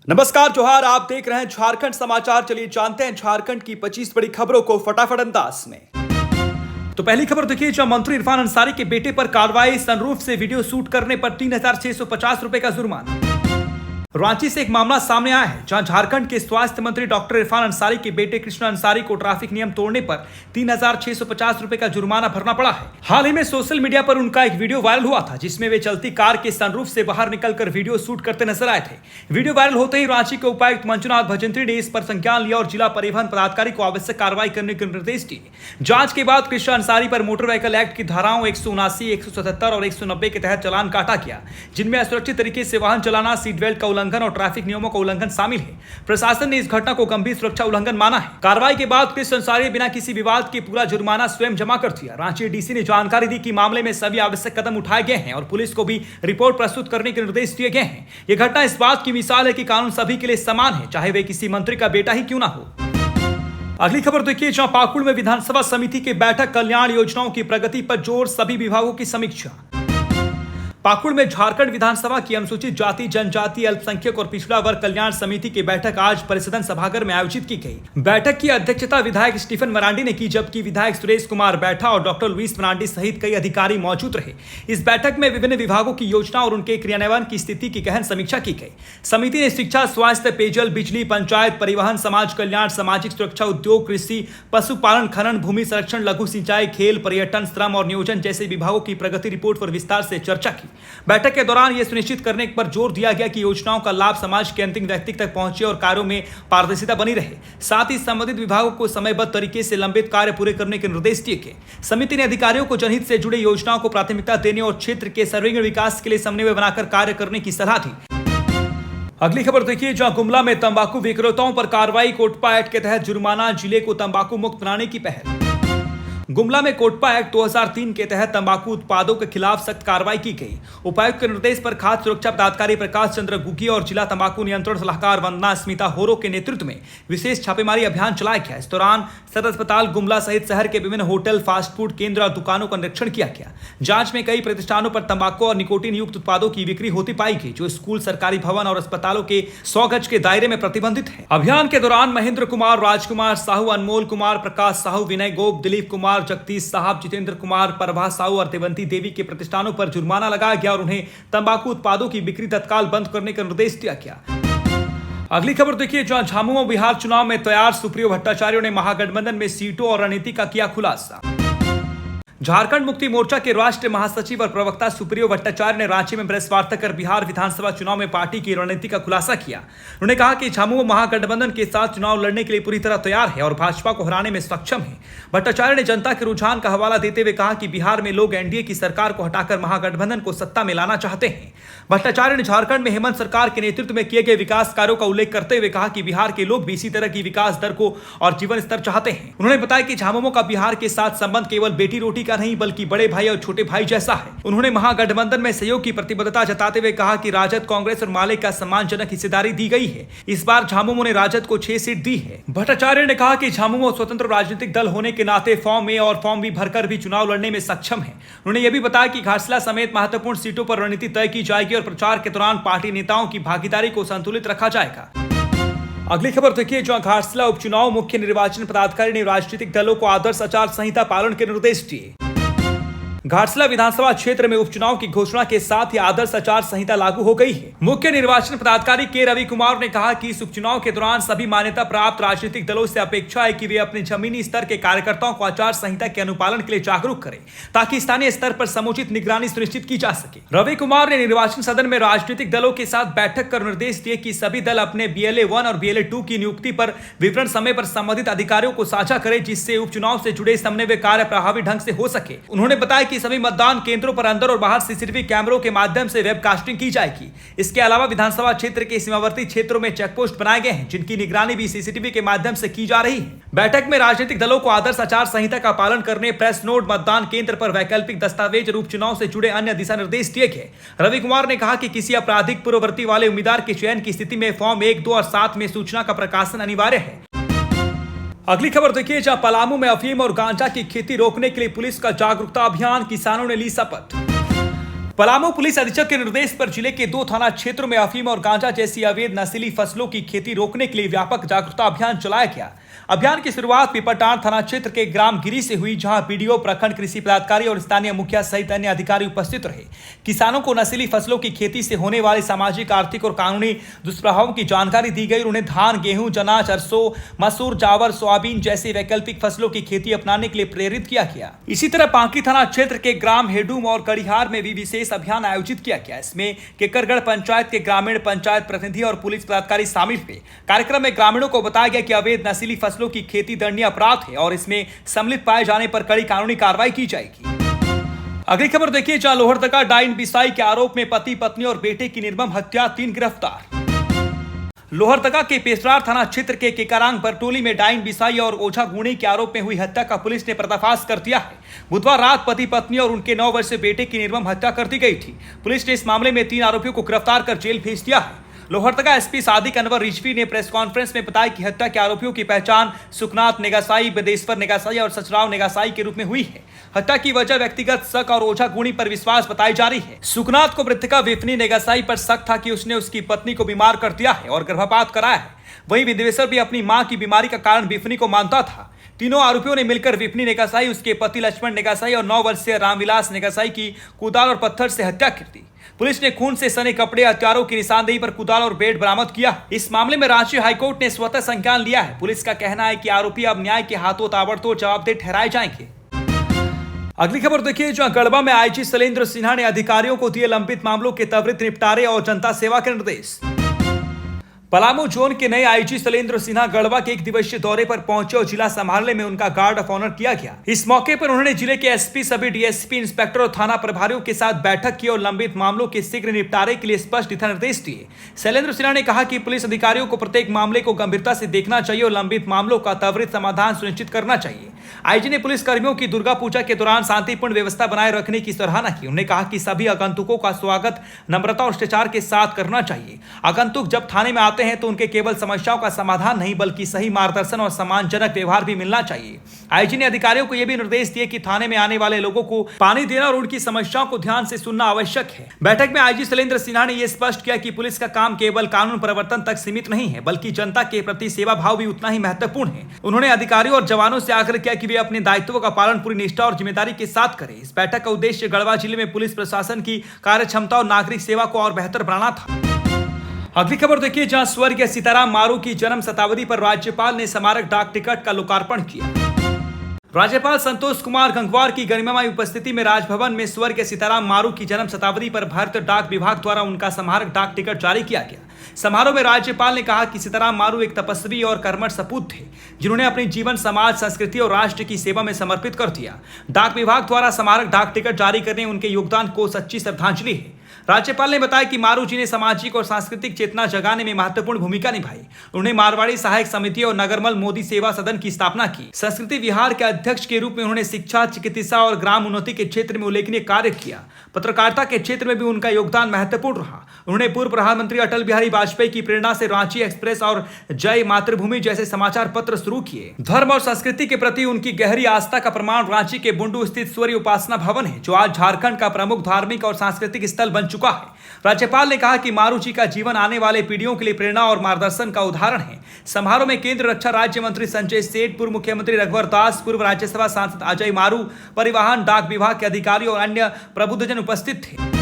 नमस्कार जोहार, आप देख रहे हैं झारखंड समाचार। चलिए जानते हैं झारखंड की 25 बड़ी खबरों को फटाफट अंदाज में। तो पहली खबर देखिए, जहां मंत्री इरफान अंसारी के बेटे पर कार्रवाई, सनरूफ से वीडियो शूट करने पर 3650 रुपए का जुर्माना। रांची से एक मामला सामने आया है जहां झारखंड के स्वास्थ्य मंत्री डॉक्टर इरफान अंसारी के बेटे कृष्ण अंसारी को ट्रैफिक नियम तोड़ने पर 3650 रुपए का जुर्माना भरना पड़ा है। हाल ही में सोशल मीडिया पर उनका एक वीडियो वायरल हुआ था जिसमें वे चलती कार के सनरूफ से बाहर निकलकर वीडियो शूट करते नजर आए थे। वीडियो वायरल होते ही रांची के उपायुक्त मंजुनाथ भजंत्री ने इस पर संज्ञान लिया और जिला परिवहन पदाधिकारी को आवश्यक कार्रवाई करने के निर्देश दिए। जांच के बाद कृष्ण अंसारी पर मोटर व्हीकल एक्ट की धाराओं 179, 177 और 190 के तहत चालान काटा गया, जिनमें असुरक्षित तरीके से वाहन चलाना, सीट बेल्ट का उल्लंघन और ट्रैफिक नियमों का उल्लंघन शामिल है। प्रशासन ने इस घटना को गंभीर सुरक्षा उल्लंघन माना है। कार्रवाई के बाद कृष्ण अंसारी बिना किसी विवाद के पूरा जुर्माना स्वयं जमा कर दिया। रांची डीसी ने जानकारी दी कि मामले में सभी आवश्यक कदम उठाए गए हैं और पुलिस को भी रिपोर्ट प्रस्तुत करने के निर्देश दिए गए हैं। यह घटना इस बात की मिसाल है कि कानून सभी के लिए समान है, चाहे वे किसी मंत्री का बेटा ही क्यों ना हो। अगली खबर देखिए, जहां पाकुड़ में विधानसभा समिति की बैठक, कल्याण योजनाओं की प्रगति पर जोर, सभी विभागों की समीक्षा। पाकुड़ में झारखंड विधानसभा की अनुसूचित जाति, जनजाति, अल्पसंख्यक और पिछड़ा वर्ग कल्याण समिति की बैठक आज परिसदन सभागार में आयोजित की गई। बैठक की अध्यक्षता विधायक स्टीफन मरांडी ने की, जबकि विधायक सुरेश कुमार बैठा और डॉक्टर लुइस मरांडी सहित कई अधिकारी मौजूद रहे। इस बैठक में विभिन्न विभागों की योजना और उनके क्रियान्वयन की स्थिति की गहन समीक्षा की गई। समिति ने शिक्षा, स्वास्थ्य, पेयजल, बिजली, पंचायत, परिवहन, समाज कल्याण, सामाजिक सुरक्षा, उद्योग, कृषि, पशुपालन, खनन, भूमि संरक्षण, लघु सिंचाई, खेल, पर्यटन, श्रम और नियोजन जैसे विभागों की प्रगति रिपोर्ट पर विस्तार से चर्चा की। बैठक के दौरान यह सुनिश्चित करने पर जोर दिया गया कि योजनाओं का लाभ समाज के अंतिम व्यक्ति तक पहुंचे और कार्यों में पारदर्शिता बनी रहे। साथ ही संबंधित विभागों को समयबद्ध तरीके से लंबित कार्य पूरे करने के निर्देश दिए गए। समिति ने अधिकारियों को जनहित से जुड़े योजनाओं को प्राथमिकता देने और क्षेत्र के सर्वांगीण विकास के लिए समन्वय बनाकर कार्य करने की सलाह दी। अगली खबर देखिए, जहां गुमला में तंबाकू विक्रेताओं पर कार्रवाई, कोटपा एक्ट के तहत जुर्माना, जिले को तंबाकू मुक्त बनाने की पहल। गुमला में कोटपा एक्ट 2003 के तहत तंबाकू उत्पादों के खिलाफ सख्त कार्रवाई की गई। उपायुक्त के निर्देश पर खाद्य सुरक्षा पदाधिकारी प्रकाश चंद्र गुगी और जिला तंबाकू नियंत्रण सलाहकार वंदना स्मिता होरो के नेतृत्व में विशेष छापेमारी अभियान चलाया गया। इस दौरान सदर अस्पताल गुमला सहित शहर के विभिन्न होटल, फास्ट फूड केंद्र और दुकानों का निरीक्षण किया गया। जांच में कई प्रतिष्ठानों पर तंबाकू और निकोटीन युक्त उत्पादों की बिक्री होती पाई गई, जो स्कूल, सरकारी भवन और अस्पतालों के 100 गज के दायरे में प्रतिबंधित है। अभियान के दौरान महेंद्र कुमार, राजकुमार साहू, अनमोल कुमार, प्रकाश साहू, विनय गोप, दिलीप कुमार, जगदीश साहब, जितेंद्र कुमार, प्रभा साहू और देवंती देवी के प्रतिष्ठानों पर जुर्माना लगाया गया और उन्हें तंबाकू उत्पादों की बिक्री तत्काल बंद करने का निर्देश दिया गया। अगली खबर देखिए, जहां झामुमो बिहार चुनाव में तैयार, सुप्रियो भट्टाचार्य ने महागठबंधन में सीटों और रणनीति का किया खुलासा। झारखंड मुक्ति मोर्चा के राष्ट्रीय महासचिव और प्रवक्ता सुप्रियो भट्टाचार्य ने रांची में प्रेस वार्ता कर बिहार विधानसभा चुनाव में पार्टी की रणनीति का खुलासा किया। उन्होंने कहा कि झामुमो महागठबंधन के साथ चुनाव लड़ने के लिए पूरी तरह तैयार है और भाजपा को हराने में सक्षम है। भट्टाचार्य ने जनता के रुझान का हवाला देते हुए कहा कि बिहार में लोग एनडीए की सरकार को हटाकर महागठबंधन को सत्ता में लाना चाहते हैं। भट्टाचार्य ने झारखंड में हेमंत सरकार के नेतृत्व में किए गए विकास कार्यों का उल्लेख करते हुए कहा कि बिहार के लोग भी इसी तरह की विकास दर को और जीवन स्तर चाहते हैं। उन्होंने बताया कि झामुमो का बिहार के साथ संबंध केवल बेटी रोटी का नहीं बल्कि बड़े भाई और छोटे भाई जैसा है। उन्होंने महागठबंधन में सहयोग की प्रतिबद्धता जताते हुए कहा कि राजद, कांग्रेस और माले का सम्मानजनक हिस्सेदारी दी गई है। इस बार झामुमो ने राजद को 6 सीट दी है। भट्टाचार्य ने कहा कि झामुमो स्वतंत्र राजनीतिक दल होने के नाते फॉर्म ए और फॉर्म बी भरकर भी चुनाव लड़ने में सक्षम है। उन्होंने यह भी बताया कि घाटशिला समेत महत्वपूर्ण सीटों पर रणनीति तय की जाएगी और प्रचार के दौरान पार्टी नेताओं की भागीदारी को संतुलित रखा जाएगा। अगली खबर देखिए, जहां घाटशिला उपचुनाव, मुख्य निर्वाचन पदाधिकारी ने राजनीतिक दलों को आदर्श आचार संहिता पालन के निर्देश दिए। घाटशिला विधानसभा क्षेत्र में उपचुनाव की घोषणा के साथ ही आदर्श आचार संहिता लागू हो गई है। मुख्य निर्वाचन पदाधिकारी के रवि कुमार ने कहा कि इस उपचुनाव के दौरान सभी मान्यता प्राप्त राजनीतिक दलों से अपेक्षा है कि वे अपने जमीनी स्तर के कार्यकर्ताओं को आचार संहिता के अनुपालन के लिए जागरूक करें, ताकि स्थानीय स्तर पर समुचित निगरानी सुनिश्चित की जा सके। रवि कुमार ने निर्वाचन सदन में राजनीतिक दलों के साथ बैठक कर निर्देश दिए कि सभी दल अपने BLA 1 और BLA 2 की नियुक्ति पर विवरण समय पर संबंधित अधिकारियों को साझा करें, जिससे उपचुनाव से जुड़े समन्वय कार्य प्रभावी ढंग से हो सके। उन्होंने बताया कि सभी मतदान केंद्रों पर अंदर और बाहर सीसीटीवी कैमरों के माध्यम से वेबकास्टिंग की जाएगी। इसके अलावा विधानसभा क्षेत्र के सीमावर्ती क्षेत्रों में चेकपोस्ट बनाए गए हैं, जिनकी निगरानी भी सीसीटीवी के माध्यम से की जा रही है। बैठक में राजनीतिक दलों को आदर्श आचार संहिता का पालन करने, प्रेस नोट, मतदान केंद्र पर वैकल्पिक दस्तावेज और उपचुनाव से जुड़े अन्य दिशा निर्देश दिए गए। रवि कुमार ने कहा कि किसी आपराधिक पूर्ववर्ती वाले उम्मीदवार के चयन की स्थिति में फॉर्म 1, 2 और 7 में सूचना का प्रकाशन अनिवार्य है। अगली खबर देखिए, जहां पलामू में अफीम और गांजा की खेती रोकने के लिए पुलिस का जागरूकता अभियान, किसानों ने ली शपथ। पलामू पुलिस अधीक्षक के निर्देश पर जिले के 2 थाना क्षेत्रों में अफीम और गांजा जैसी अवैध नशीली फसलों की खेती रोकने के लिए व्यापक जागरूकता अभियान चलाया गया। अभियान की शुरुआत पीपरटांड थाना क्षेत्र के ग्राम गिरी से हुई, जहां बीडीओ, प्रखंड कृषि पदाधिकारी और स्थानीय मुखिया सहित अन्य अधिकारी उपस्थित रहे। किसानों को नशीली फसलों की खेती से होने वाले सामाजिक, आर्थिक और कानूनी दुष्प्रभावों की जानकारी दी गई। उन्हें धान, गेहूं, चना, सरसों, मसूर, जावर, सोयाबीन जैसी वैकल्पिक फसलों की खेती अपनाने के लिए प्रेरित किया गया। इसी तरह पांकी थाना क्षेत्र के ग्राम हेडूम और कड़िहार में भी विशेष अभियान आयोजित किया गया। इसमें केकरगढ़ पंचायत के ग्रामीण पंचायत प्रतिनिधि और पुलिस पदाधिकारी शामिल हुए। कार्यक्रम में ग्रामीणों को बताया गया कि अवैध नशीली फसलों की खेती दंडनीय अपराध है और इसमें सम्मिलित पाए जाने पर कड़ी कानूनी कार्रवाई की जाएगी। अगली खबर देखिए, जहां लोहरदगा डाइन बिसाई के आरोप में पति, पत्नी और बेटे की निर्मम हत्या, 3 गिरफ्तार। लोहरदगा के पेशरार थाना क्षेत्र के केकारांग बरटोली में डाइन बिसाई और ओझा गुणी के आरोप में हुई हत्या का पुलिस ने पर्दाफाश कर दिया है। बुधवार रात पति, पत्नी और उनके 9 वर्षीय बेटे की निर्मम हत्या कर दी गई थी। पुलिस ने इस मामले में 3 आरोपियों को गिरफ्तार कर जेल भेज दिया है। लोहरदगा एसपी सादिक अनवर रिजवी ने प्रेस कॉन्फ्रेंस में बताया कि हत्या के आरोपियों की पहचान सुखनाथ नेगासाई, बेदेश्वर नेगासाई और सचराव नेगासाई के रूप में हुई है। हत्या की वजह व्यक्तिगत शक और ओझा गुणी पर विश्वास बताई जा रही है। सुखनाथ को मृतका विपनी नेगासाई पर शक था कि उसने उसकी पत्नी को बीमार कर दिया है और गर्भपात कराया है। वहीं विदेश्वर भी अपनी मां की बीमारी का कारण विपनी को मानता था। तीनों आरोपियों ने मिलकर विपनी नेगासाई, उसके पति लक्ष्मण नेगासाई और 9 वर्षीय रामविलास नेगासाई की कुदाल और पत्थर से हत्या कर दी। पुलिस ने खून से सने कपड़े, हथियारों की निशानदेही पर कुदाल और बेड बरामद किया। इस मामले में रांची हाईकोर्ट ने स्वतः संज्ञान लिया है। पुलिस का कहना है कि आरोपी अब न्याय के हाथों ताबड़तोड़ जवाबदेह ठहराए जाएंगे। अगली खबर देखिए, जहां गढ़वा में आईजी शैलेंद्र सिन्हा ने अधिकारियों को दिए लंबित मामलों के त्वरित निपटारे और जनता सेवा के निर्देश। पलामू जोन के नए आईजी शैलेंद्र सिन्हा गढ़वा के 1 दिवसीय दौरे पर पहुंचे और जिला संभालने में उनका गार्ड ऑफ ऑनर किया गया। इस मौके पर उन्होंने जिले के एसपी, सभी डीएसपी, इंस्पेक्टर और थाना प्रभारियों के साथ बैठक की और लंबित मामलों के शीघ्र निपटारे के लिए स्पष्ट दिशा निर्देश दिए। शैलेंद्र सिन्हा ने कहा कि पुलिस अधिकारियों को प्रत्येक मामले को गंभीरता से देखना चाहिए और लंबित मामलों का त्वरित समाधान सुनिश्चित करना चाहिए। आईजी ने पुलिस कर्मियों की दुर्गा पूजा के दौरान शांतिपूर्ण व्यवस्था बनाए रखने की सराहना की। उन्होंने कहा कि सभी आगंतुकों का स्वागत नम्रता और शिष्टाचार के साथ करना चाहिए। आगंतुक जब थाने में आते हैं तो उनके केवल समस्याओं का समाधान नहीं बल्कि सही मार्गदर्शन और सम्मानजनक व्यवहार भी मिलना चाहिए। आईजी ने अधिकारियों को यह भी निर्देश दिए कि थाने में आने वाले लोगों को पानी देना और उनकी समस्याओं को ध्यान से सुनना आवश्यक है। बैठक में आईजी शैलेंद्र सिन्हा ने यह स्पष्ट किया कि पुलिस का काम केवल कानून प्रवर्तन तक सीमित नहीं है बल्कि जनता के प्रति सेवा भाव भी उतना ही महत्वपूर्ण है। उन्होंने अधिकारियों और जवानों से आग्रह किया कि वे अपने दायित्वों का पालन पूरी निष्ठा और जिम्मेदारी के साथ करें। इस बैठक का उद्देश्य गढ़वा जिले में पुलिस प्रशासन की कार्यक्षमता और नागरिक सेवा को और बेहतर बनाना था। अगली खबर देखिए, जहां स्वर्गीय सीताराम मारू की जन्म शताब्दी पर राज्यपाल ने स्मारक डाक टिकट का लोकार्पण किया। राज्यपाल संतोष कुमार गंगवार की गरिमामय उपस्थिति में राजभवन में स्वर्गीय सीताराम मारू की जन्म शताब्दी पर भारतीय डाक विभाग द्वारा उनका स्मारक डाक टिकट जारी किया गया। समारोह में राज्यपाल ने कहा कि सीताराम मारू एक तपस्वी और कर्मठ सपूत थे, जिन्होंने अपनी जीवन समाज, संस्कृति और राष्ट्र की सेवा में समर्पित कर दिया। डाक विभाग द्वारा स्मारक डाक टिकट जारी करने उनके योगदान को सच्ची श्रद्धांजलि है। राज्यपाल ने बताया कि मारू जी ने सामाजिक और सांस्कृतिक चेतना जगाने में महत्वपूर्ण भूमिका निभाई। उन्होंने मारवाड़ी सहायक समिति और नगरमल मोदी सेवा सदन की स्थापना की। संस्कृति विहार के अध्यक्ष के रूप में उन्होंने शिक्षा, चिकित्सा और ग्राम उन्नति के क्षेत्र में उल्लेखनीय कार्य किया। पत्रकारिता के क्षेत्र में भी उनका योगदान महत्वपूर्ण रहा। उन्होंने पूर्व प्रधानमंत्री अटल बिहारी वाजपेयी की प्रेरणा से रांची एक्सप्रेस और जय मातृभूमि जैसे समाचार पत्र शुरू किए। धर्म और संस्कृति के प्रति उनकी गहरी आस्था का प्रमाण रांची के बुंडू स्थित सूर्य उपासना भवन है, जो आज झारखंड का प्रमुख धार्मिक और सांस्कृतिक स्थल बन चुका है। राज्यपाल ने कहा कि मारू जी का जीवन आने वाले पीढ़ियों के लिए प्रेरणा और मार्गदर्शन का उदाहरण है। समारोह में केंद्र रक्षा राज्य मंत्री संजय सेठ, पूर्व मुख्यमंत्री रघुवर दास, पूर्व राज्यसभा सांसद अजय मारू, परिवहन, डाक विभाग के अधिकारी और अन्य प्रबुद्धजन उपस्थित थे।